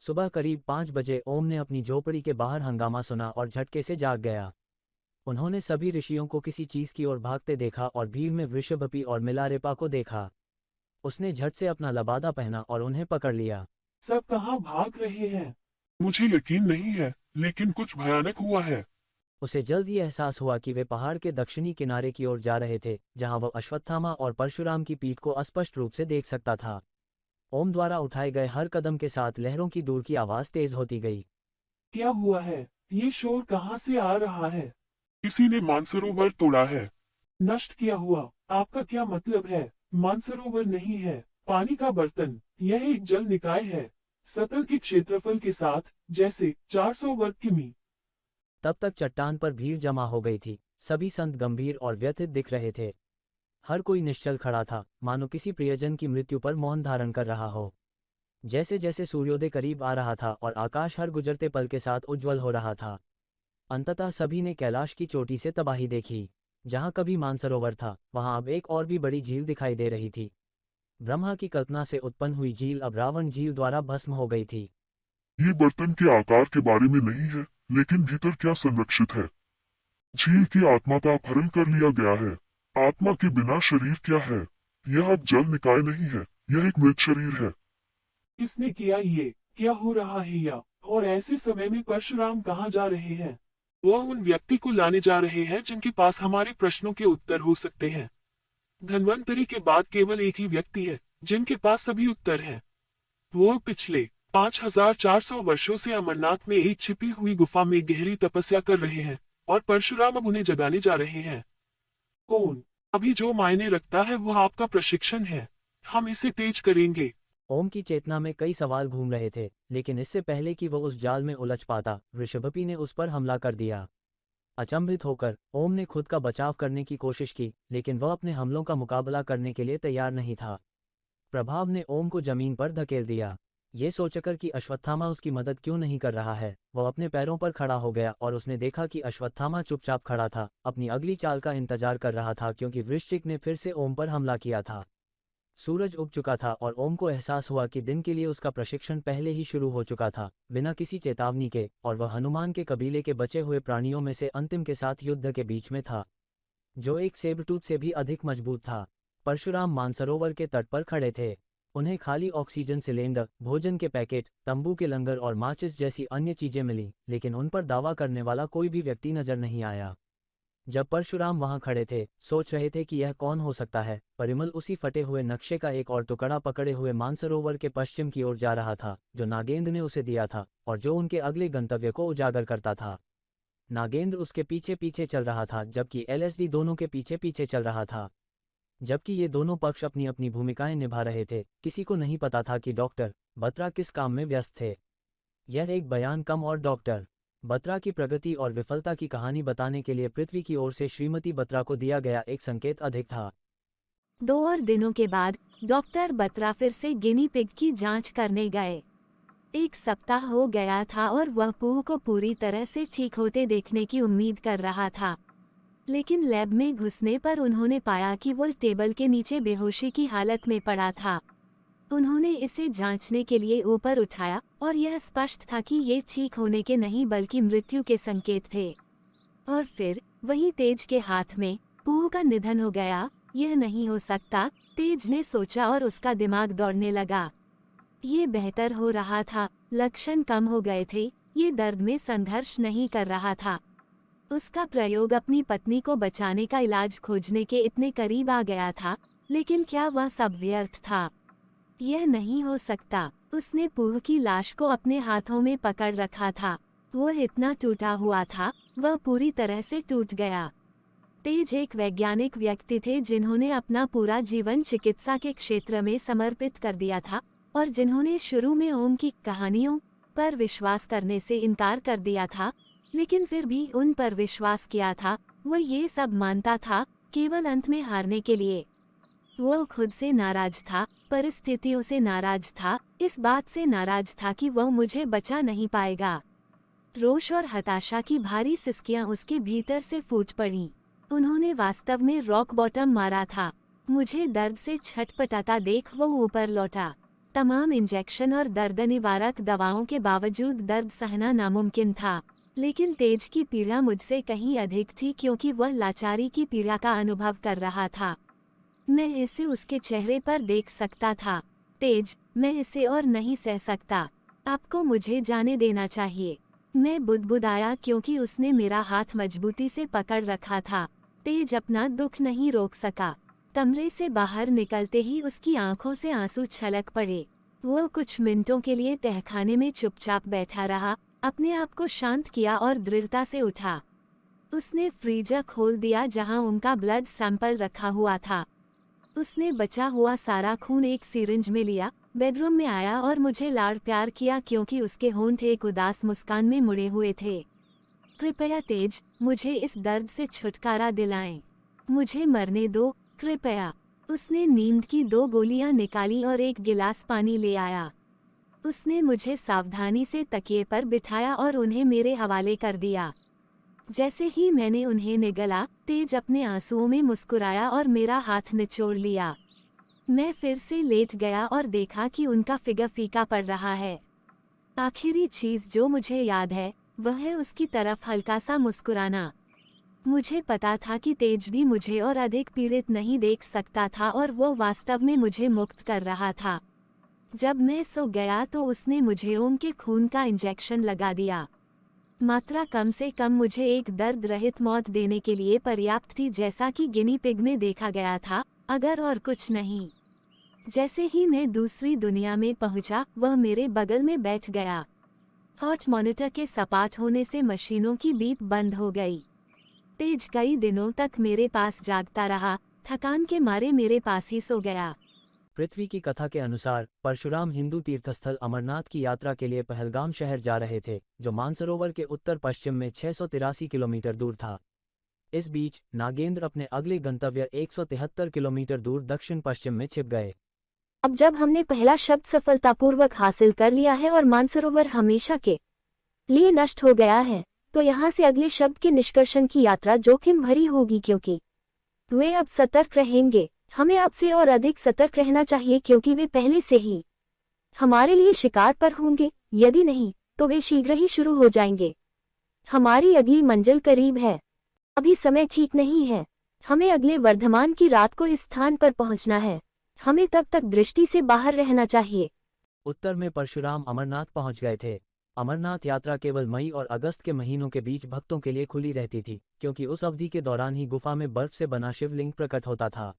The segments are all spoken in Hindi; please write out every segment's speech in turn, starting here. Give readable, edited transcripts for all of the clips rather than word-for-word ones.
सुबह करीब 5 बजे ओम ने अपनी झोपड़ी के बाहर हंगामा सुना और झटके से जाग गया। उन्होंने सभी ऋषियों को किसी चीज की ओर भागते देखा और भीड़ में वृषभपि और मिलारेपा को देखा। उसने झट से अपना लबादा पहना और उन्हें पकड़ लिया। सब कहाँ भाग रहे हैं? मुझे यकीन नहीं है, लेकिन कुछ भयानक हुआ है। उसे जल्द ही एहसास हुआ कि वे पहाड़ के दक्षिणी किनारे की ओर जा रहे थे, जहां वह अश्वत्थामा और परशुराम की पीठ को अस्पष्ट रूप से देख सकता था। ओम द्वारा उठाए गए हर कदम के साथ लहरों की दूर की आवाज तेज होती गई। क्या हुआ है? ये शोर कहाँ से आ रहा है? किसी ने मानसरोवर तोड़ा है। नष्ट किया हुआ? आपका क्या मतलब है? मानसरोवर नहीं है, पानी का बर्तन। यह एक जल निकाय है, सतह के क्षेत्रफल के साथ, जैसे 400 वर्ग किमी। तब तक चट्टान पर भीड़ जमा हो गई थी। सभी संत गंभीर और व्यथित दिख रहे थे। हर कोई निश्चल खड़ा था, मानो किसी प्रियजन की मृत्यु पर मौन धारण कर रहा हो। जैसे जैसे सूर्योदय करीब आ रहा था और आकाश हर गुजरते पल के साथ उज्ज्वल हो रहा था, अंततः सभी ने कैलाश की चोटी से तबाही देखी। जहां कभी मानसरोवर था, वहां अब एक और भी बड़ी झील दिखाई दे रही थी। ब्रह्मा की कल्पना से उत्पन्न हुई झील अब रावण झील द्वारा भस्म हो गई थी। ये बर्तन के आकार के बारे में नहीं है, लेकिन भीतर क्या संरक्षित है। झील की आत्मा का अपहरण कर लिया गया है। आत्मा के बिना शरीर क्या है? यह अब जल निकाय नहीं है, यह एक मृत शरीर है। किसने किया ये? क्या हो रहा है या? और ऐसे समय में परशुराम कहाँ जा रहे हैं? वह उन व्यक्ति को लाने जा रहे हैं जिनके पास हमारे प्रश्नों के उत्तर हो सकते हैं। धन्वंतरी के बाद केवल एक ही व्यक्ति है जिनके पास सभी उत्तर हैं। वो पिछले 5400 वर्षों से अमरनाथ में एक छिपी हुई गुफा में गहरी तपस्या कर रहे हैं, और परशुराम अब उन्हें जगाने जा रहे हैं। कौन? अभी जो मायने रखता है वह आपका प्रशिक्षण है। हम इसे तेज करेंगे। ओम की चेतना में कई सवाल घूम रहे थे, लेकिन इससे पहले कि वह उस जाल में उलझ पाता, वृषभपि ने उस पर हमला कर दिया। अचंभित होकर ओम ने खुद का बचाव करने की कोशिश की, लेकिन वह अपने हमलों का मुकाबला करने के लिए तैयार नहीं था। प्रभाव ने ओम को जमीन पर धकेल दिया। ये सोचकर कि अश्वत्थामा उसकी मदद क्यों नहीं कर रहा है, वह अपने पैरों पर खड़ा हो गया और उसने देखा कि अश्वत्थामा चुपचाप खड़ा था, अपनी अगली चाल का इंतजार कर रहा था, क्योंकि वृश्चिक ने फिर से ओम पर हमला किया था। सूरज उग चुका था और ओम को एहसास हुआ कि दिन के लिए उसका प्रशिक्षण पहले ही शुरू हो चुका था, बिना किसी चेतावनी के, और वह हनुमान के कबीले के बचे हुए प्राणियों में से अंतिम के साथ युद्ध के बीच में था, जो एक सेबरटूथ से भी अधिक मजबूत था। परशुराम मानसरोवर के तट पर खड़े थे। उन्हें खाली ऑक्सीजन सिलेंडर, भोजन के पैकेट, तंबू के लंगर और माचिस जैसी अन्य चीजें मिली, लेकिन उन पर दावा करने वाला कोई भी व्यक्ति नजर नहीं आया। जब परशुराम वहां खड़े थे, सोच रहे थे कि यह कौन हो सकता है, परिमल उसी फटे हुए नक्शे का एक और टुकड़ा पकड़े हुए मानसरोवर के पश्चिम की ओर जा रहा था, जो नागेंद्र ने उसे दिया था और जो उनके अगले गंतव्य को उजागर करता था। नागेंद्र उसके पीछे पीछे चल रहा था, जबकि एलएसडी दोनों के पीछे पीछे चल रहा था। जबकि ये दोनों पक्ष अपनी अपनी भूमिकाएं निभा रहे थे, किसी को नहीं पता था कि डॉक्टर बत्रा किस काम में व्यस्त थे। यह एक बयान कम और डॉक्टर बत्रा की प्रगति और विफलता की कहानी बताने के लिए पृथ्वी की ओर से श्रीमती बत्रा को दिया गया एक संकेत अधिक था। 2 और दिनों के बाद डॉक्टर बत्रा फिर से गिनी पिग की जांच करने गए। 1 सप्ताह हो गया था और वह पूह को पूरी तरह से ठीक होते देखने की उम्मीद कर रहा था, लेकिन लैब में घुसने पर उन्होंने पाया कि वो टेबल के नीचे बेहोशी की हालत में पड़ा था। उन्होंने इसे जांचने के लिए ऊपर उठाया और यह स्पष्ट था कि ये ठीक होने के नहीं बल्कि मृत्यु के संकेत थे। और फिर वही तेज के हाथ में पूह का निधन हो गया। यह नहीं हो सकता, तेज ने सोचा और उसका दिमाग दौड़ने लगा। ये बेहतर हो रहा था, लक्षण कम हो गए थे, ये दर्द में संघर्ष नहीं कर रहा था। उसका प्रयोग अपनी पत्नी को बचाने का इलाज खोजने के इतने करीब आ गया था, लेकिन क्या वह सब व्यर्थ था? यह नहीं हो सकता। उसने पूह की लाश को अपने हाथों में पकड़ रखा था। वह इतना टूटा हुआ था, वह पूरी तरह से टूट गया। तेज एक वैज्ञानिक व्यक्ति थे जिन्होंने अपना पूरा जीवन चिकित्सा के क्षेत्र में समर्पित कर दिया था, और जिन्होंने शुरू में ओम की कहानियों पर विश्वास करने से इनकार कर दिया था, लेकिन फिर भी उन पर विश्वास किया था। वह ये सब मानता था, केवल अंत में हारने के लिए। वह खुद से नाराज था, परिस्थितियों से नाराज था, इस बात से नाराज था कि वह मुझे बचा नहीं पाएगा। रोष और हताशा की भारी सिसकियां उसके भीतर से फूट पड़ीं। उन्होंने वास्तव में रॉक बॉटम मारा था। मुझे दर्द से छटपटाता देख वो ऊपर लौटा। तमाम इंजेक्शन और दर्द निवारक दवाओं के बावजूद दर्द सहना नामुमकिन था, लेकिन तेज की पीड़ा मुझसे कहीं अधिक थी क्योंकि वह लाचारी की पीड़ा का अनुभव कर रहा था। मैं इसे उसके चेहरे पर देख सकता था। तेज, मैं इसे और नहीं सह सकता। आपको मुझे जाने देना चाहिए। मैं बुदबुदाया क्योंकि उसने मेरा हाथ मजबूती से पकड़ रखा था। तेज अपना दुख नहीं रोक सका। कमरे से बाहर निकलते ही उसकी आंखों से आंसू छलक पड़े। वो कुछ मिनटों के लिए तहखाने में चुपचाप बैठा रहा, अपने आप को शांत किया और दृढ़ता से उठा। उसने फ्रीजर खोल दिया जहां उनका ब्लड सैंपल रखा हुआ था। उसने बचा हुआ सारा खून एक सिरिंज में लिया, बेडरूम में आया और मुझे लाड़ प्यार किया क्योंकि उसके होंठ एक उदास मुस्कान में मुड़े हुए थे। कृपया तेज, मुझे इस दर्द से छुटकारा दिलाएं। मुझे मरने दो, कृपया। उसने नींद की 2 गोलियां निकाली और एक गिलास पानी ले आया। उसने मुझे सावधानी से तकिए पर बिठाया और उन्हें मेरे हवाले कर दिया। जैसे ही मैंने उन्हें निगला, तेज अपने आंसुओं में मुस्कुराया और मेरा हाथ निचोड़ लिया। मैं फिर से लेट गया और देखा कि उनका फिगर फीका पड़ रहा है। आखिरी चीज जो मुझे याद है, वह है उसकी तरफ हल्का सा मुस्कुराना। मुझे पता था कि तेज भी मुझे और अधिक पीड़ित नहीं देख सकता था और वो वास्तव में मुझे मुक्त कर रहा था। जब मैं सो गया तो उसने मुझे ओम के खून का इंजेक्शन लगा दिया। मात्रा कम से कम मुझे एक दर्द रहित मौत देने के लिए पर्याप्त थी, जैसा कि गिनी पिग में देखा गया था, अगर और कुछ नहीं। जैसे ही मैं दूसरी दुनिया में पहुंचा, वह मेरे बगल में बैठ गया। हॉट मॉनिटर के सपाट होने से मशीनों की बीप बंद हो गई। तेज कई दिनों तक मेरे पास जागता रहा, थकान के मारे मेरे पास ही सो गया। पृथ्वी की कथा के अनुसार परशुराम हिंदू तीर्थस्थल अमरनाथ की यात्रा के लिए पहलगाम शहर जा रहे थे, जो मानसरोवर के उत्तर पश्चिम में 683 किलोमीटर दूर था। इस बीच नागेंद्र अपने अगले गंतव्य 173 किलोमीटर दूर दक्षिण पश्चिम में छिप गए। अब जब हमने पहला शब्द सफलतापूर्वक हासिल कर लिया है और मानसरोवर हमेशा के लिए नष्ट हो गया है, तो यहाँ से अगले शब्द के निष्कर्षण की यात्रा जोखिम भरी होगी, क्योंकि वे अब सतर्क रहेंगे। हमें अब से और अधिक सतर्क रहना चाहिए क्योंकि वे पहले से ही हमारे लिए शिकार पर होंगे। यदि नहीं, तो वे शीघ्र ही शुरू हो जाएंगे। हमारी अगली मंजिल करीब है। अभी समय ठीक नहीं है। हमें अगले वर्धमान की रात को इस स्थान पर पहुंचना है। हमें तब तक दृष्टि से बाहर रहना चाहिए। उत्तर में परशुराम अमरनाथ पहुंच गए थे। अमरनाथ यात्रा केवल मई और अगस्त के महीनों के बीच भक्तों के लिए खुली रहती थी, क्योंकि उस अवधि के दौरान ही गुफा में बर्फ से बना शिवलिंग प्रकट होता था।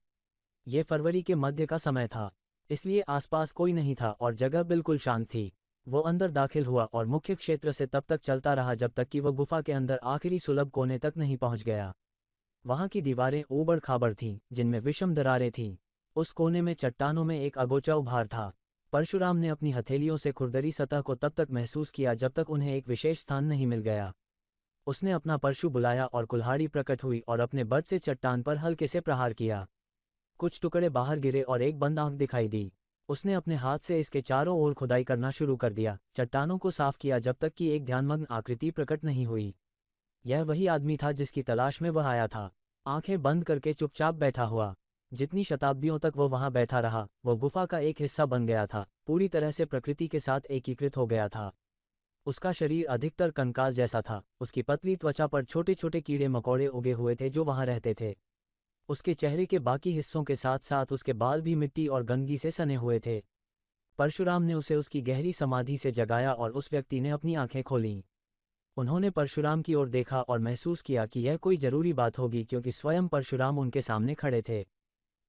ये फरवरी के मध्य का समय था, इसलिए आसपास कोई नहीं था और जगह बिल्कुल शांत थी। वो अंदर दाखिल हुआ और मुख्य क्षेत्र से तब तक चलता रहा जब तक कि वह गुफा के अंदर आखिरी सुलभ कोने तक नहीं पहुंच गया। वहां की दीवारें ऊबड़ खाबड़ थीं, जिनमें विषम दरारें थीं। उस कोने में चट्टानों में एक अगोचा उभार था। परशुराम ने अपनी हथेलियों से खुरदरी सतह को तब तक महसूस किया जब तक उन्हें एक विशेष स्थान नहीं मिल गया। उसने अपना परशु बुलाया और कुल्हाड़ी प्रकट हुई और अपने बट से चट्टान पर हल्के से प्रहार किया। कुछ टुकड़े बाहर गिरे और एक बंद आंख दिखाई दी। उसने अपने हाथ से इसके चारों ओर खुदाई करना शुरू कर दिया, चट्टानों को साफ किया जब तक कि एक ध्यानमग्न आकृति प्रकट नहीं हुई। यह वही आदमी था जिसकी तलाश में वह आया था, आंखें बंद करके चुपचाप बैठा हुआ। जितनी शताब्दियों तक वो वहां बैठा रहा, वो गुफा का एक हिस्सा बन गया था, पूरी तरह से प्रकृति के साथ एकीकृत हो गया था। उसका शरीर अधिकतर कंकाल जैसा था। उसकी पतली त्वचा पर छोटे छोटे कीड़े मकोड़े उगे हुए थे जो वहां रहते थे। उसके चेहरे के बाकी हिस्सों के साथ साथ उसके बाल भी मिट्टी और गंदगी से सने हुए थे। परशुराम ने उसे उसकी गहरी समाधि से जगाया और उस व्यक्ति ने अपनी आंखें खोलीं। उन्होंने परशुराम की ओर देखा और महसूस किया कि यह कोई जरूरी बात होगी, क्योंकि स्वयं परशुराम उनके सामने खड़े थे।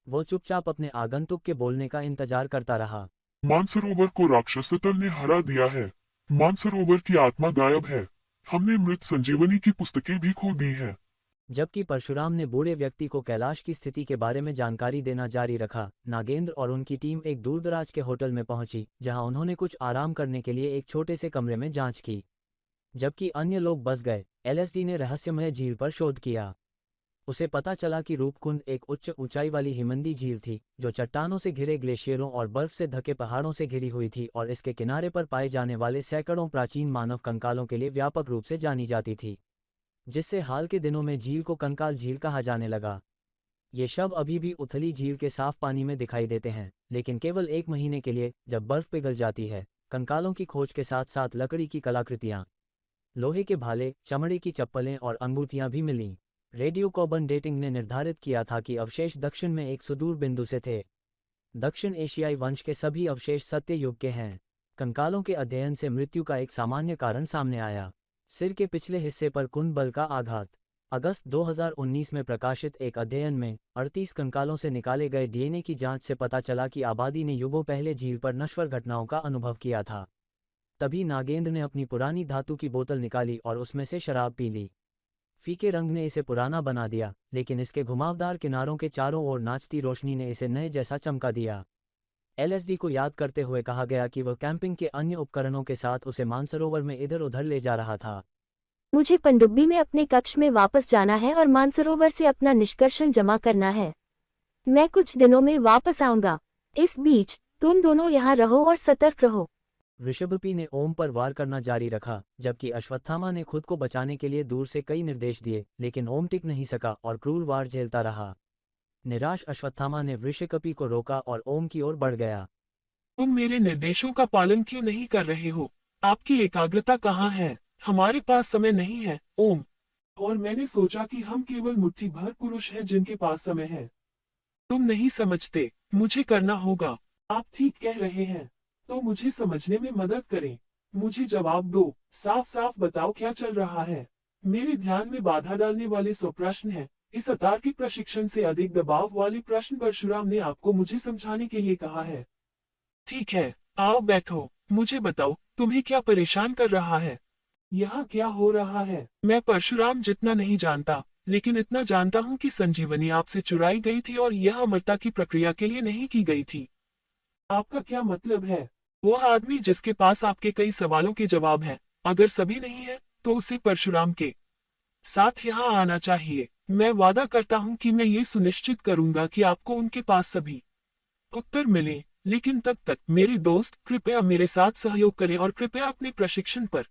वो चुपचाप अपने आगंतुक के बोलने का इंतजार करता रहा। मानसरोवर को राक्षस दल ने हरा दिया है। मानसरोवर की आत्मा गायब है। हमने मृत संजीवनी की पुस्तकें भी खो दी है। जबकि परशुराम ने बूढ़े व्यक्ति को कैलाश की स्थिति के बारे में जानकारी देना जारी रखा, नागेंद्र और उनकी टीम एक दूरदराज के होटल में पहुंची, जहां उन्होंने कुछ आराम करने के लिए एक छोटे से कमरे में जांच की। जबकि अन्य लोग बस गए, एलएसडी ने रहस्यमय झील पर शोध किया। उसे पता चला कि रूपकुंड एक उच्च ऊंचाई वाली हिमनदी झील थी, जो चट्टानों से घिरे ग्लेशियरों और बर्फ से ढके पहाड़ों से घिरी हुई थी और इसके किनारे पर पाए जाने वाले सैकड़ों प्राचीन मानव कंकालों के लिए व्यापक रूप से जानी जाती थी, जिससे हाल के दिनों में झील को कंकाल झील कहा जाने लगा। ये शव अभी भी उथली झील के साफ पानी में दिखाई देते हैं, लेकिन केवल 1 महीने के लिए, जब बर्फ पिघल जाती है। कंकालों की खोज के साथ साथ लकड़ी की कलाकृतियां, लोहे के भाले, चमड़े की चप्पलें और अंगूठियां भी मिलीं। रेडियो कार्बन डेटिंग ने निर्धारित किया था कि अवशेष दक्षिण में एक सुदूर बिंदु से थे। दक्षिण एशियाई वंश के सभी अवशेष सत्य युग के हैं। कंकालों के अध्ययन से मृत्यु का एक सामान्य कारण सामने आया: सिर के पिछले हिस्से पर कुंड बल का आघात। अगस्त 2019 में प्रकाशित एक अध्ययन में 38 कंकालों से निकाले गए डीएनए की जांच से पता चला कि आबादी ने युगों पहले झील पर नश्वर घटनाओं का अनुभव किया था। तभी नागेंद्र ने अपनी पुरानी धातु की बोतल निकाली और उसमें से शराब पी ली। फीके रंग ने इसे पुराना बना दिया, लेकिन इसके घुमावदार किनारों के चारों ओर नाचती रोशनी ने इसे नए जैसा चमका दिया। एलएसडी को याद करते हुए कहा गया कि वह कैंपिंग के अन्य उपकरणों के साथ उसे मानसरोवर में इधर उधर ले जा रहा था। मुझे पनडुब्बी में अपने कक्ष में वापस जाना है और मानसरोवर से अपना निष्कर्षण जमा करना है। मैं कुछ दिनों में वापस आऊंगा। इस बीच तुम दोनों यहाँ रहो और सतर्क रहो। ऋषभपी ने ओम पर वार करना जारी रखा, जबकि अश्वत्थामा ने खुद को बचाने के लिए दूर से कई निर्देश दिए, लेकिन ओम टिक नहीं सका और क्रूर वार झेलता रहा। निराश अश्वत्थामा ने ऋषिकपि को रोका और ओम की ओर बढ़ गया। तुम मेरे निर्देशों का पालन क्यों नहीं कर रहे हो? आपकी एकाग्रता कहाँ है? हमारे पास समय नहीं है, ओम। और मैंने सोचा कि हम केवल मुट्ठी भर पुरुष हैं जिनके पास समय है। तुम नहीं समझते, मुझे करना होगा। आप ठीक कह रहे हैं, तो मुझे समझने में मदद करें। मुझे जवाब दो, साफ साफ बताओ क्या चल रहा है। मेरे ध्यान में बाधा डालने वाले 100 प्रश्न हैं। इस अतार्किक प्रशिक्षण से अधिक दबाव वाले प्रश्न परशुराम ने आपको मुझे समझाने के लिए कहा है। ठीक है, आओ बैठो। मुझे बताओ, तुम्हें क्या परेशान कर रहा है? यहाँ क्या हो रहा है? मैं परशुराम जितना नहीं जानता, लेकिन इतना जानता हूँ कि संजीवनी आपसे चुराई गई थी और यह अमरता की प्रक्रिया के लिए नहीं की गई थी। आपका क्या मतलब है? वह आदमी जिसके पास आपके कई सवालों के जवाब हैं, अगर सभी नहीं है, तो उसे परशुराम के साथ यहाँ आना चाहिए। मैं वादा करता हूँ कि मैं ये सुनिश्चित करूंगा कि आपको उनके पास सभी उत्तर मिले। लेकिन तब तक मेरे दोस्त कृपया मेरे साथ सहयोग करें और कृपया अपने प्रशिक्षण पर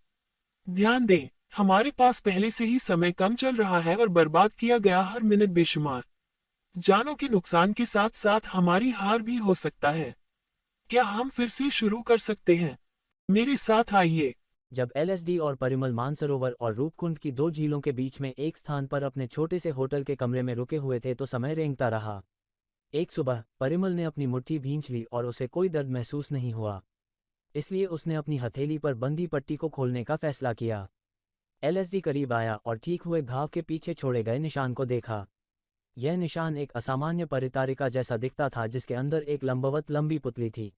ध्यान दें। हमारे पास पहले से ही समय कम चल रहा है और बर्बाद किया गया हर मिनट बेशुमार जानों के नुकसान के साथ साथ हमारी हार भी हो सकता है। क्या हम फिर से शुरू कर सकते हैं? मेरे साथ आइए। जब एलएसडी और परिमल मानसरोवर और रूपकुंड की 2 झीलों के बीच में एक स्थान पर अपने छोटे से होटल के कमरे में रुके हुए थे तो समय रेंगता रहा। एक सुबह परिमल ने अपनी मुट्ठी भींच ली और उसे कोई दर्द महसूस नहीं हुआ, इसलिए उसने अपनी हथेली पर बंधी पट्टी को खोलने का फैसला किया। एलएसडी करीब आया और ठीक हुए घाव के पीछे छोड़े गए निशान को देखा। यह निशान एक असामान्य परितारिका जैसा दिखता था, जिसके अंदर एक लंबवत लंबी पुतली थी।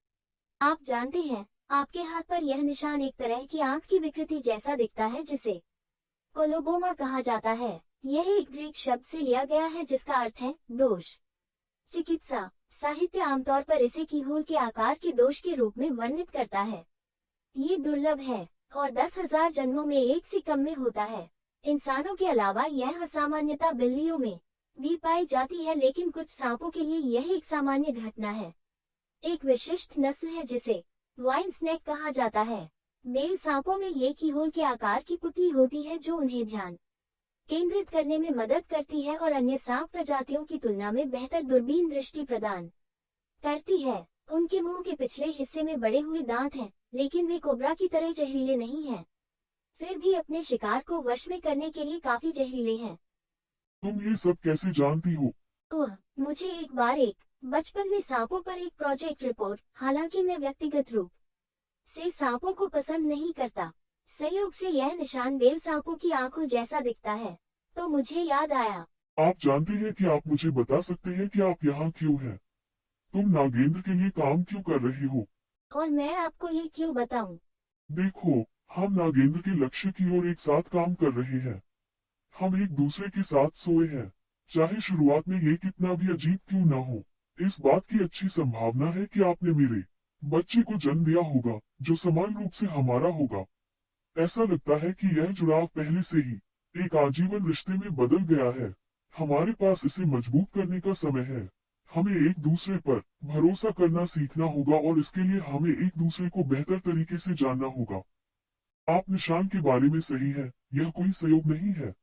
आप जानते हैं, आपके हाथ पर यह निशान एक तरह की आंख की विकृति जैसा दिखता है जिसे कोलोबोमा कहा जाता है। यह एक ग्रीक शब्द से लिया गया है जिसका अर्थ है दोष। चिकित्सा साहित्य आमतौर पर इसे कीहोल के आकार के दोष के रूप में वर्णित करता है। ये दुर्लभ है और 10,000 जन्मों में एक से कम में होता है। इंसानों के अलावा यह असामान्यता बिल्लियों में भी पाई जाती है, लेकिन कुछ सांपों के लिए यह एक सामान्य घटना है। एक विशिष्ट नस्ल है जिसे वाइन स्नेक कहा जाता है। मेल सांपों में ये कीहोल के आकार की पुतली होती है जो उन्हें ध्यान केंद्रित करने में मदद करती है और अन्य सांप प्रजातियों की तुलना में बेहतर दूरबीन दृष्टि प्रदान करती है। उनके मुंह के पिछले हिस्से में बड़े हुए दांत हैं, लेकिन वे कोबरा की तरह जहरीले नहीं हैं। फिर भी अपने शिकार को वश में करने के लिए काफी जहरीले हैं। तुम ये सब कैसे जानती हो? मुझे एक बार बचपन में सांपों पर एक प्रोजेक्ट रिपोर्ट, हालांकि मैं व्यक्तिगत रूप से सांपों को पसंद नहीं करता। संयोग से यह निशान बेल सांपों की आंखों जैसा दिखता है, तो मुझे याद आया। आप जानते हैं कि आप मुझे बता सकते हैं कि आप यहाँ क्यों हैं? तुम नागेंद्र के लिए काम क्यों कर रहे हो? और मैं आपको ये क्यों बताऊं? देखो, हम नागेंद्र के लक्ष्य की ओर एक साथ काम कर रहे हैं। हम एक दूसरे के साथ सोए हैं, चाहे शुरुआत में ये कितना भी अजीब क्यों ना हो। इस बात की अच्छी संभावना है कि आपने मेरे बच्चे को जन्म दिया होगा, जो समान रूप से हमारा होगा। ऐसा लगता है कि यह जुड़ाव पहले से ही एक आजीवन रिश्ते में बदल गया है। हमारे पास इसे मजबूत करने का समय है। हमें एक दूसरे पर भरोसा करना सीखना होगा और इसके लिए हमें एक दूसरे को बेहतर तरीके से जानना होगा। आप निशान के बारे में सही है, यह कोई संयोग नहीं है।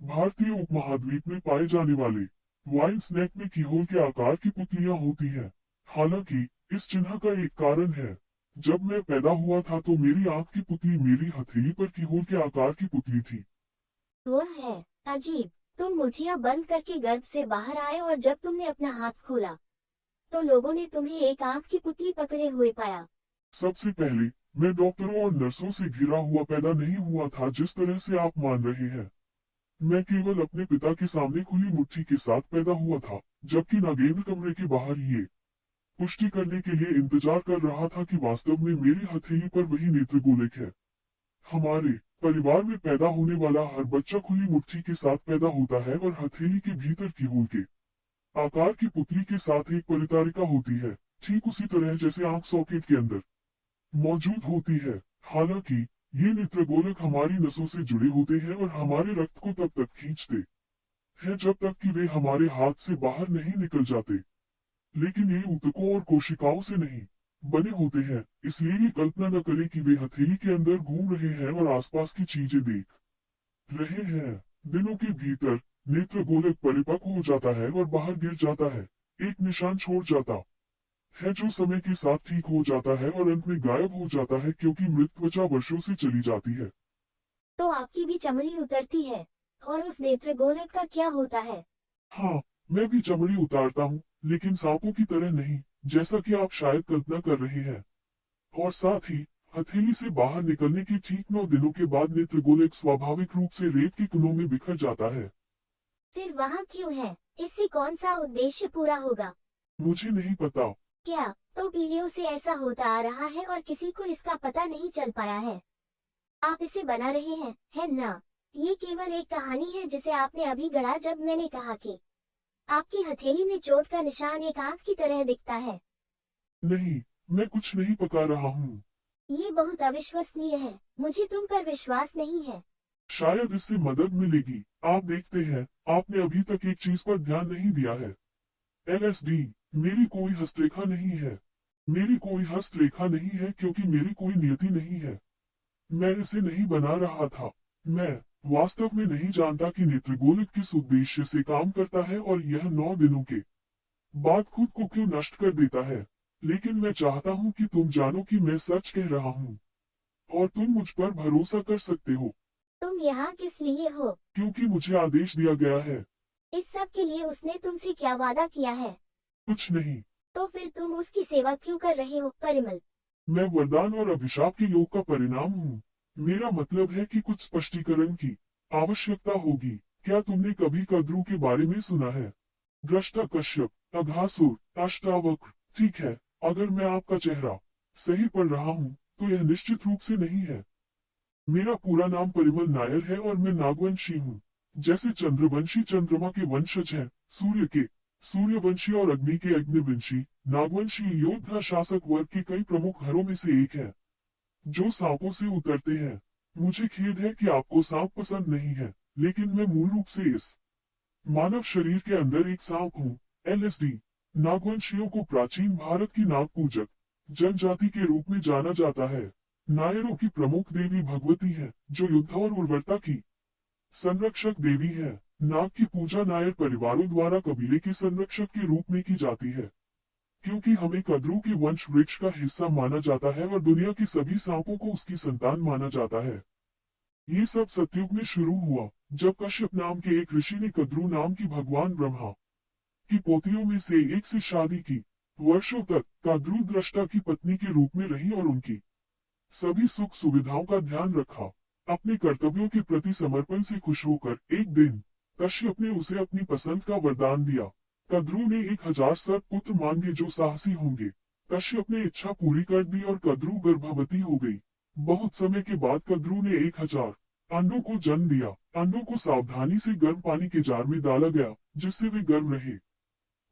भारतीय उपमहाद्वीप में पाए जाने वाले वाइल्ड स्नेक में कीहोल के आकार की पुतलियां होती हैं। हालांकि इस चिन्ह का एक कारण है। जब मैं पैदा हुआ था तो मेरी आंख की पुतली मेरी हथेली पर कीहोल के आकार की पुतली थी। वो है अजीब। तुम मुठियां बंद करके गर्भ से बाहर आए और जब तुमने अपना हाथ खोला तो लोगों ने तुम्हें एक आंख की पुतली पकड़े हुए पाया। सबसे पहले मैं डॉक्टरों और नर्सों से घिरा हुआ पैदा नहीं हुआ था जिस तरह से आप मान रहे हैं। मैं केवल अपने पिता के सामने खुली मुट्ठी के साथ पैदा हुआ था, जबकि नागेंद्र कमरे के बाहर ये पुष्टि करने के लिए इंतजार कर रहा था कि वास्तव में मेरी हथेली पर वही नेत्रगोलक है। हमारे परिवार में पैदा होने वाला हर बच्चा खुली मुट्ठी के साथ पैदा होता है और हथेली के भीतर कीहोल के आकार की पुतली के साथ एक परितारिका होती है, ठीक उसी तरह जैसे आंख सॉकेट के अंदर मौजूद होती है। हालांकि ये नेत्रगोलक हमारी नसों से जुड़े होते हैं और हमारे रक्त को तब तक खींचते हैं जब तक कि वे हमारे हाथ से बाहर नहीं निकल जाते। लेकिन ये ऊतकों और कोशिकाओं से नहीं बने होते हैं, इसलिए ये कल्पना न करें कि वे हथेली के अंदर घूम रहे हैं और आसपास की चीजें देख रहे हैं। दिनों के भीतर नेत्रगोलक परिपक्व हो जाता है और बाहर गिर जाता है, एक निशान छोड़ जाता है जो समय के साथ ठीक हो जाता है और अंत में गायब हो जाता है क्योंकि मृत त्वचा वर्षों से चली जाती है। तो आपकी भी चमड़ी उतरती है और उस नेत्रगोलक का क्या होता है? हाँ, मैं भी चमड़ी उतारता हूँ, लेकिन सांपों की तरह नहीं, जैसा कि आप शायद कल्पना कर रहे हैं। और साथ ही हथेली से बाहर निकलने के ठीक 9 दिनों के बाद नेत्रगोलक स्वाभाविक रूप से रेत के कणों में बिखर जाता है। फिर वहाँ क्यों है? इससे कौन सा उद्देश्य पूरा होगा? मुझे नहीं पता। क्या तो पीढ़ियों से ऐसा होता आ रहा है और किसी को इसका पता नहीं चल पाया है? आप इसे बना रहे हैं, है ना? ये केवल एक कहानी है जिसे आपने अभी गढ़ा जब मैंने कहा कि आपकी हथेली में चोट का निशान एक आंख की तरह दिखता है। नहीं, मैं कुछ नहीं पका रहा हूँ। ये बहुत अविश्वसनीय है, मुझे तुम पर विश्वास नहीं है। शायद इससे मदद मिलेगी। आप देखते हैं, आपने अभी तक एक चीज पर ध्यान नहीं दिया है। LSD मेरी कोई हस्तरेखा नहीं है। मेरी कोई हस्तरेखा नहीं है क्योंकि मेरी कोई नियति नहीं है। मैं इसे नहीं बना रहा था। मैं वास्तव में नहीं जानता कि नेत्रगोलक किस उद्देश्य से काम करता है और यह 9 दिनों के बाद खुद को क्यों नष्ट कर देता है। लेकिन मैं चाहता हूँ कि तुम जानो कि मैं सच कह रहा हूँ और तुम मुझ पर भरोसा कर सकते हो। तुम यहाँ किस लिए हो? क्योंकि मुझे आदेश दिया गया है। इस सब के लिए उसने तुमसे क्या वादा किया है? कुछ नहीं। तो फिर तुम उसकी सेवा क्यों कर रहे हो परिमल? मैं वरदान और अभिशाप के योग का परिणाम हूँ। मेरा मतलब है कि कुछ स्पष्टीकरण की आवश्यकता होगी। क्या तुमने कभी कद्रू के बारे में सुना है? दृष्टा कश्यप, अघासुर, अष्टावक्र। ठीक है, अगर मैं आपका चेहरा सही पढ़ रहा हूँ तो यह निश्चित रूप से नहीं है। मेरा पूरा नाम परिमल नायर है और मैं नागवंशी हूँ। जैसे चंद्रवंशी चंद्रमा के वंशज हैं, सूर्य के सूर्यवंशी और अग्नि के अग्निवंशी। नागवंशी योद्धा शासक वर्ग के कई प्रमुख घरों में से एक है जो सांपों से उतरते हैं। मुझे खेद है कि आपको सांप पसंद नहीं है, लेकिन मैं मूल रूप से इस मानव शरीर के अंदर एक सांप हूँ। LSD नागवंशियों को प्राचीन भारत की नाग पूजक जनजाति के रूप में जाना जाता है। नायरों की प्रमुख देवी भगवती है, जो युद्ध और उर्वरता की संरक्षक देवी है। नाग की पूजा नायर परिवारों द्वारा कबीले के संरक्षक के रूप में की जाती है, क्योंकि हमें कद्रू के वंश वृक्ष का हिस्सा माना जाता है और दुनिया के सभी सांपों को उसकी संतान माना जाता है। ये सब सतयुग में शुरू हुआ, जब कश्यप नाम के एक ऋषि ने कद्रू नाम की भगवान ब्रह्मा की पोतियों में से एक से शादी की। वर्षों तक कद्रू दृष्टा की पत्नी के रूप में रही और उनकी सभी सुख सुविधाओं का ध्यान रखा। अपने कर्तव्यों के प्रति समर्पण से खुश होकर एक दिन कश्यप ने उसे अपनी पसंद का वरदान दिया। कद्रू ने 1000 सर्प पुत्र मांगे जो साहसी होंगे। कश्यप ने इच्छा पूरी कर दी और कद्रू गर्भवती हो गई। बहुत समय के बाद कद्रू ने 1000 अंडों को जन्म दिया। अंडों को सावधानी से गर्म पानी के जार में डाला गया, जिससे वे गर्म रहे।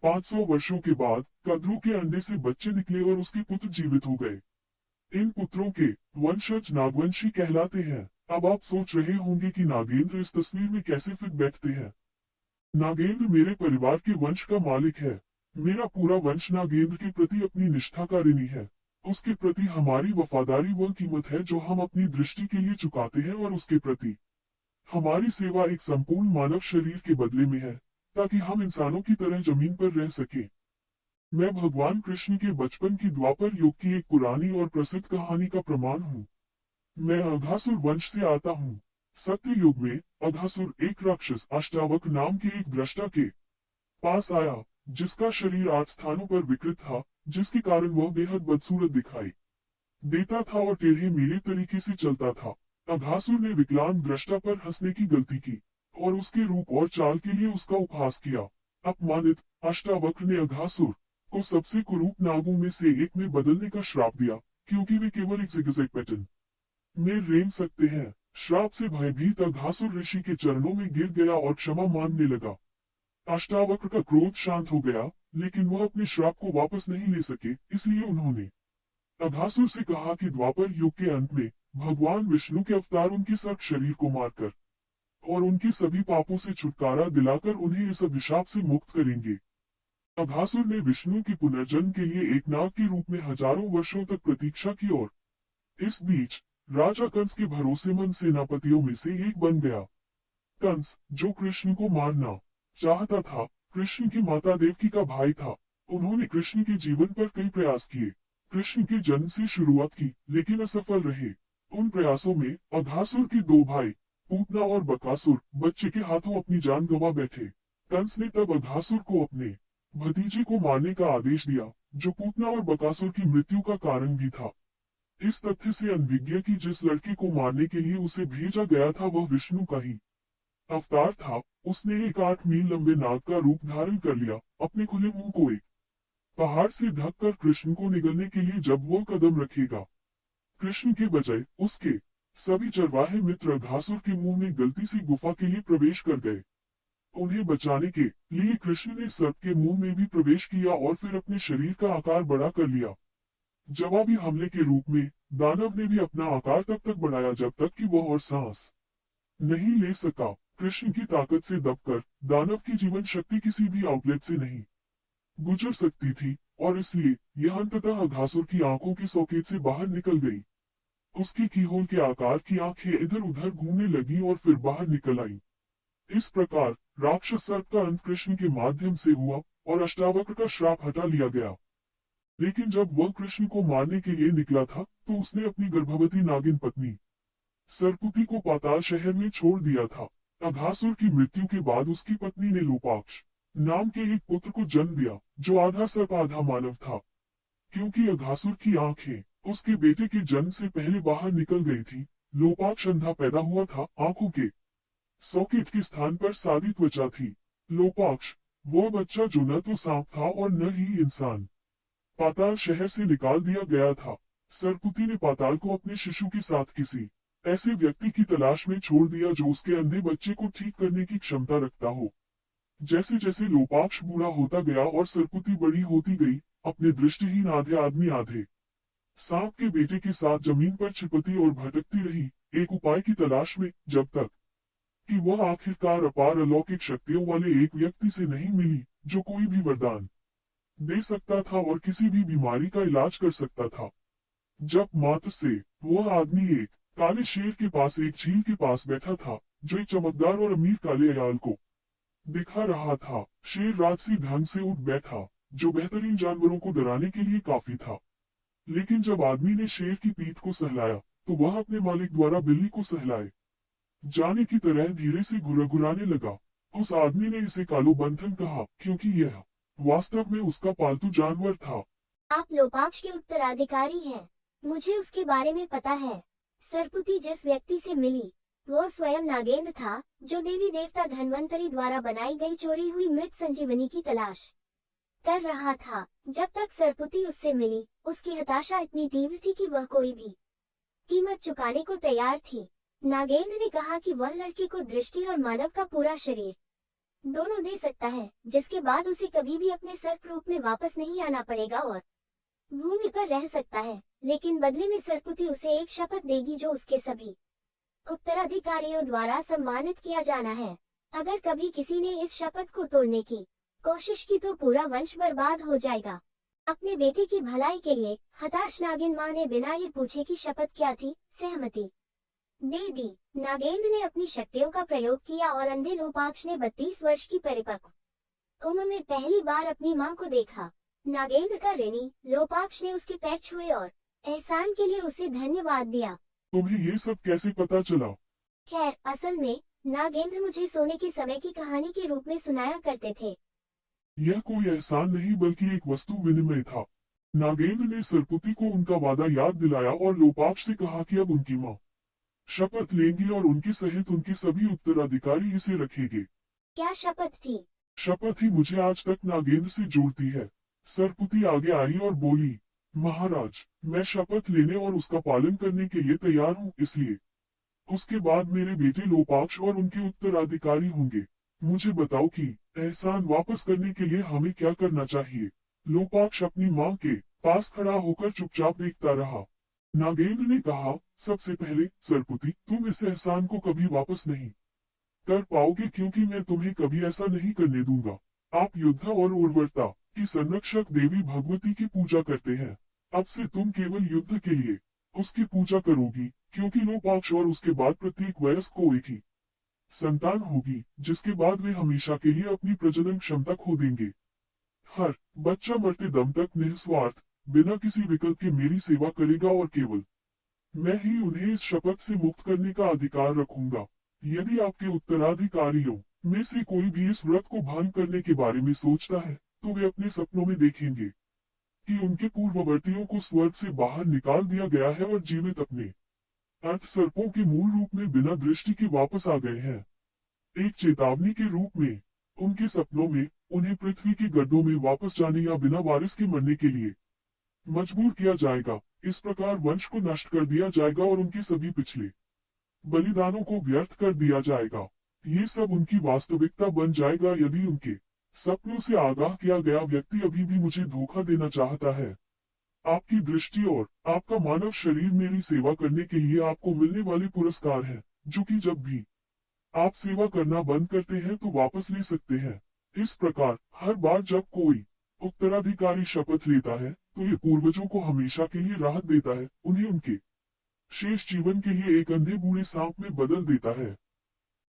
500 वर्षों के बाद कद्रू के अंडे से बच्चे निकले और उसके पुत्र जीवित हो गए। इन पुत्रों के वंशज नागवंशी कहलाते हैं। अब आप सोच रहे होंगे कि नागेंद्र इस तस्वीर में कैसे फिट बैठते हैं। नागेंद्र मेरे परिवार के वंश का मालिक है। मेरा पूरा वंश नागेंद्र के प्रति अपनी निष्ठा का ऋणी है। उसके प्रति हमारी वफादारी वह कीमत है जो हम अपनी दृष्टि के लिए चुकाते हैं और उसके प्रति हमारी सेवा एक संपूर्ण मानव शरीर के बदले में है। ताकि हम इंसानों की तरह जमीन पर रह सके। मैं भगवान कृष्ण के बचपन की द्वापर युग की एक पुरानी और प्रसिद्ध कहानी का प्रमाण हूँ। मैं अघासुर वंश से आता हूँ। सत्य युग में अघासुर एक राक्षस अष्टावक्र नाम के एक दृष्टा के पास आया, जिसका शरीर 8 स्थानों पर विकृत था, जिसके कारण वह बेहद बदसूरत दिखाई देता था और टेढ़े मेढ़े तरीके से चलता था। अघासुर ने विकलांग दृष्टा पर हंसने की गलती की और उसके रूप और चाल के लिए उसका उपहास किया। अपमानित अष्टावक्र ने अघासुर को सबसे कुरूप नागों में से एक में बदलने का श्राप दिया, क्योंकि वे केवल एक जिगजैग पैटर्न में रेंग सकते हैं। श्राप से भयभीत अघासुर ऋषि के चरणों में गिर गया और क्षमा मांगने लगा। अष्टावक्र का क्रोध शांत हो गया, लेकिन वह अपने श्राप को वापस नहीं ले सके, इसलिए उन्होंने अघासुर से कहा कि द्वापर युग के अंत में भगवान विष्णु के अवतार उनके सर्प शरीर को मारकर और उनके सभी पापों से छुटकारा दिलाकर उन्हें इस अभिशाप से मुक्त करेंगे। अघासुर ने विष्णु की पुनर्जन्म के लिए एक नाग के रूप में हजारों वर्षों तक प्रतीक्षा की और इस बीच राजा कंस के भरोसेमंद सेनापतियों में से एक बन गया। कंस, जो कृष्ण को मारना चाहता था, कृष्ण की माता देवकी का भाई था। उन्होंने कृष्ण के जीवन पर कई प्रयास किए, कृष्ण के जन्म से शुरुआत की, लेकिन असफल रहे। उन प्रयासों में अघासुर के 2 भाई पूतना और बकासुर बच्चे के हाथों अपनी जान गंवा बैठे। कंस ने तब अघासुर को अपने भतीजे को मारने का आदेश दिया, जो पूतना और बकासुर की मृत्यु का कारण भी था। इस तथ्य से अनभिज्ञ कि जिस लड़के को मारने के लिए उसे भेजा गया था वह विष्णु का ही अवतार था, उसने एक 8 मील लंबे नाग का रूप धारण कर लिया। अपने खुले मुंह को एक पहाड़ से ढककर कृष्ण को निगलने के लिए जब वह कदम रखेगा, कृष्ण के बजाय उसके सभी चरवाहे मित्र अघासुर के मुंह में गलती से गुफा के लिए प्रवेश कर गए। उन्हें बचाने के लिए कृष्ण ने सर्प के मुंह में भी प्रवेश किया और फिर अपने शरीर का आकार बड़ा कर लिया। जवाबी हमले के रूप में दानव ने भी अपना आकार तब तक बढ़ाया जब तक कि वह और सांस नहीं ले सका। कृष्ण की ताकत से दबकर दानव की जीवन शक्ति किसी भी आउटलेट से नहीं गुजर सकती थी और इसलिए यह अंततः अघासुर की आंखों के सॉकेट से बाहर निकल गई। उसकी कीहोल के आकार की आंखें इधर उधर घूमने लगी और फिर बाहर निकल आई। इस प्रकार राक्षस सर्प का अंत कृष्ण के माध्यम से हुआ और अष्टावक्र का श्राप हटा लिया गया। लेकिन जब वह कृष्ण को मारने के लिए निकला था, तो उसने अपनी गर्भवती नागिन पत्नी सरपुती को पाताल शहर में छोड़ दिया था। अघासुर की मृत्यु के बाद उसकी पत्नी ने लोपाक्ष नाम के एक पुत्र को जन्म दिया, जो आधा सर्प आधा मानव था। क्योंकि अघासुर की आंखें उसके बेटे के जन्म से पहले बाहर निकल गई थी, लोपाक्ष अंधा पैदा हुआ था। आंखों के सॉकेट के स्थान पर सादी त्वचा थी। लोपाक्ष वो बच्चा जो न तो सांप था और न ही इंसान। पाताल शहर से निकाल दिया गया था। सरपुती ने पाताल को अपने शिशु के साथ किसी ऐसे व्यक्ति की तलाश में छोड़ दिया जो उसके अंधे बच्चे को ठीक करने की क्षमता रखता हो। जैसे जैसे लोपाक्ष बूढ़ा होता गया और सरपुती बड़ी होती गई, अपने दृष्टिहीन आधे आदमी आधे सांप के बेटे के साथ जमीन पर छिपती और भटकती रही, एक उपाय की तलाश में, जब तक कि वह आखिरकार अपार अलौकिक शक्तियों वाले एक व्यक्ति से नहीं मिली, जो कोई भी वरदान दे सकता था और किसी भी बीमारी का इलाज कर सकता था। जब मात्र से वह आदमी एक काले शेर के पास एक झील के पास बैठा था, जो एक चमकदार और अमीर काले अयाल को दिखा रहा था। शेर राजसी ढंग से उठ बैठा, जो बेहतरीन जानवरों को डराने के लिए काफी था। लेकिन जब आदमी ने शेर की पीठ को सहलाया, तो वह अपने मालिक द्वारा बिल्ली को सहलाए जाने की तरह धीरे से घुरघुराने लगा। उस आदमी ने इसे कालो बंधन कहा, क्योंकि यह वास्तव में उसका पालतू जानवर था। आप लोपाक्ष के उत्तराधिकारी हैं। मुझे उसके बारे में पता है। सरपुती जिस व्यक्ति से मिली, वह स्वयं नागेंद्र था, जो देवी देवता धन्वंतरी द्वारा बनाई गई चोरी हुई मृत संजीवनी की तलाश कर रहा था। जब तक सरपुती उससे मिली, उसकी हताशा इतनी तीव्र थी कि वह कोई भी कीमत चुकाने को तैयार थी। नागेंद्र ने कहा कि वह लड़के को दृष्टि और मानव का पूरा शरीर दोनों दे सकता है, जिसके बाद उसे कभी भी अपने सर्प रूप में वापस नहीं आना पड़ेगा और भूमि पर रह सकता है। लेकिन बदले में सरपुती उसे एक शपथ देगी जो उसके सभी उत्तराधिकारियों द्वारा सम्मानित किया जाना है। अगर कभी किसी ने इस शपथ को तोड़ने की कोशिश की तो पूरा वंश बर्बाद हो जाएगा। अपने बेटे की भलाई के लिए हताश नागिन माँ ने बिना ये पूछे कि शपथ क्या थी, सहमति दे दी। नागेंद्र ने अपनी शक्तियों का प्रयोग किया और अंधे लोपाक्ष ने 32 वर्ष की परिपक्व उन्होंने पहली बार अपनी माँ को देखा। नागेंद्र का ऋणी लोपाक्ष ने उसके पैर छुए और एहसान के लिए उसे धन्यवाद दिया। तुम्हें ये सब कैसे पता चला? खैर, असल में नागेंद्र मुझे सोने के समय की कहानी के रूप में सुनाया करते थे। यह कोई एहसान नहीं बल्कि एक वस्तु विनिमय था। नागेंद्र ने सरपुती को उनका वादा याद दिलाया और लोपाक्ष से कहा कि अब उनकी माँ शपथ लेंगी और उनके सहित उनके सभी उत्तराधिकारी इसे रखेंगे। क्या शपथ थी? शपथ ही मुझे आज तक नागेंद्र से जोड़ती है। सरपुती आगे आई और बोली, महाराज, मैं शपथ लेने और उसका पालन करने के लिए तैयार हूँ, इसलिए उसके बाद मेरे बेटे लोपाक्ष और उनके उत्तराधिकारी होंगे। मुझे बताओ कि एहसान वापस करने के लिए हमें क्या करना चाहिए। लोपाक्ष अपनी माँ के पास खड़ा होकर चुपचाप देखता रहा। नागेंद्र ने कहा, सबसे पहले सरपुती, तुम इस एहसान को कभी वापस नहीं कर पाओगे क्योंकि मैं तुम्हें कभी ऐसा नहीं करने दूंगा। आप युद्ध और उर्वरता की संरक्षक देवी भगवती की पूजा करते हैं। अब से तुम केवल युद्ध के लिए उसकी पूजा करोगी, क्योंकि लोपाक्ष और उसके बाद प्रत्येक वयस्क को एक ही संतान होगी, जिसके बाद वे हमेशा के लिए अपनी प्रजनन क्षमता खो देंगे। हर बच्चा मरते दम तक निस्वार्थ बिना किसी विकल्प के मेरी सेवा करेगा और केवल मैं ही उन्हें इस शपथ से मुक्त करने का अधिकार रखूंगा। यदि आपके उत्तराधिकारियों में से कोई भी इस व्रत को भंग करने के बारे में सोचता है, तो वे अपने सपनों में देखेंगे कि उनके पूर्ववर्तियों को स्वर्ग से बाहर निकाल दिया गया है और जीवित अपने अर्थ सर्पों के मूल रूप में बिना दृष्टि के वापस आ गए हैं। एक चेतावनी के रूप में उनके सपनों में उन्हें पृथ्वी के गड्ढों में वापस जाने या बिना वारिस के मरने के लिए मजबूर किया जाएगा। इस प्रकार वंश को नष्ट कर दिया जाएगा और उनके सभी पिछले बलिदानों को व्यर्थ कर दिया जाएगा। ये सब उनकी वास्तविकता बन जाएगा यदि उनके सपनों से आगाह किया गया व्यक्ति अभी भी मुझे धोखा देना चाहता है। आपकी दृष्टि और आपका मानव शरीर मेरी सेवा करने के लिए आपको मिलने वाले पुरस्कार है, जो कि जब भी आप सेवा करना बंद करते हैं तो वापस ले सकते हैं। इस प्रकार हर बार जब कोई उत्तराधिकारी शपथ लेता है तो ये पूर्वजों को हमेशा के लिए राहत देता है, उन्हें उनके शेष जीवन के लिए एक अंधे बूढ़े सांप में बदल देता है।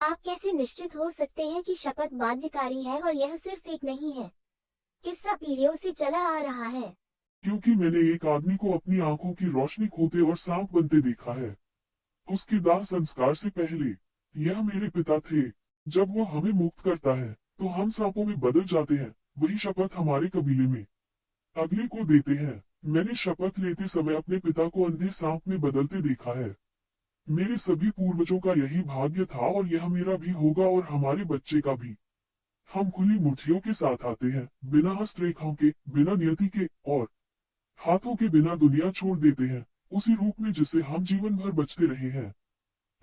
आप कैसे निश्चित हो सकते हैं कि शपथ बाध्यकारी है और यह सिर्फ एक नहीं है? किस्सा पीढ़ियों से चला आ रहा है। क्योंकि मैंने एक आदमी को अपनी आंखों की रोशनी खोते और सांप बनते देखा है। उसके दाह संस्कार से पहले यह मेरे पिता थे। जब वह हमें मुक्त करता है तो हम सांपों में बदल जाते हैं। वही शपथ हमारे कबीले में अगले को देते हैं। मैंने शपथ लेते समय अपने पिता को अंधे सांप में बदलते देखा है। मेरे सभी पूर्वजों का यही भाग्य था और यह मेरा भी होगा और हमारे बच्चे का भी। हम खुली मुट्ठियों के साथ आते हैं, बिना हस्तरेखाओं के, बिना नियति के और हाथों के बिना दुनिया छोड़ देते हैं, उसी रूप में जिससे हम जीवन भर बचते रहे हैं।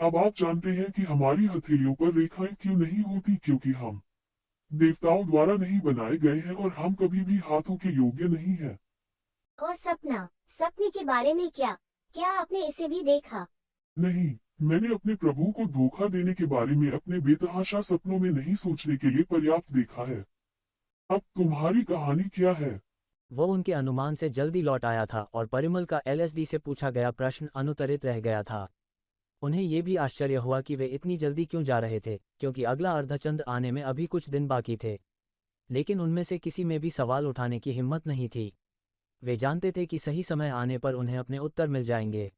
अब आप जानते हैं कि हमारी हथेलियों पर रेखाएं क्यों नहीं होती, क्योंकि हम देवताओं द्वारा नहीं बनाए गए हैं और हम कभी भी हाथों के योग्य नहीं हैं। और सपने के बारे में क्या आपने इसे भी देखा? नहीं, मैंने अपने प्रभु को धोखा देने के बारे में अपने बेतहाशा सपनों में नहीं सोचने के लिए पर्याप्त देखा है। अब तुम्हारी कहानी क्या है? वो उनके अनुमान से जल्दी लौट आया था और परिमल का एलएसडी से पूछा गया प्रश्न अनुत्तरित रह गया था। उन्हें ये भी आश्चर्य हुआ कि वे इतनी जल्दी क्यों जा रहे थे, क्योंकि अगला अर्धचंद्र आने में अभी कुछ दिन बाकी थे। लेकिन उनमें से किसी में भी सवाल उठाने की हिम्मत नहीं थी। वे जानते थे कि सही समय आने पर उन्हें अपने उत्तर मिल जाएंगे।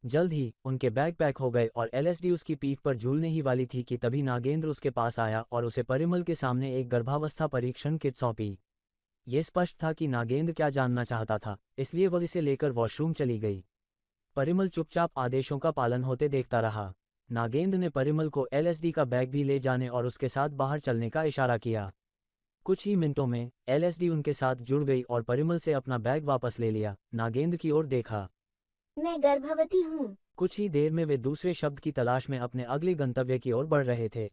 जल्द ही उनके बैग पैक हो गए और एलएसडी उसकी पीठ पर झूलने ही वाली थी कि तभी नागेंद्र उसके पास आया और उसे परिमल के सामने एक गर्भावस्था परीक्षण किट सौंपी। ये स्पष्ट था कि नागेंद्र क्या जानना चाहता था, इसलिए वह इसे लेकर वॉशरूम चली गई। परिमल चुपचाप आदेशों का पालन होते देखता रहा। नागेंद्र ने परिमल को एलएसडी का बैग भी ले जाने और उसके साथ बाहर चलने का इशारा किया। कुछ ही मिनटों में एलएसडी उनके साथ जुड़ गई और परिमल से अपना बैग वापस ले लिया। नागेंद्र की ओर देखा। मैं गर्भवती हूँ। कुछ ही देर में वे दूसरे शब्द की तलाश में अपने अगले गंतव्य की ओर बढ़ रहे थे।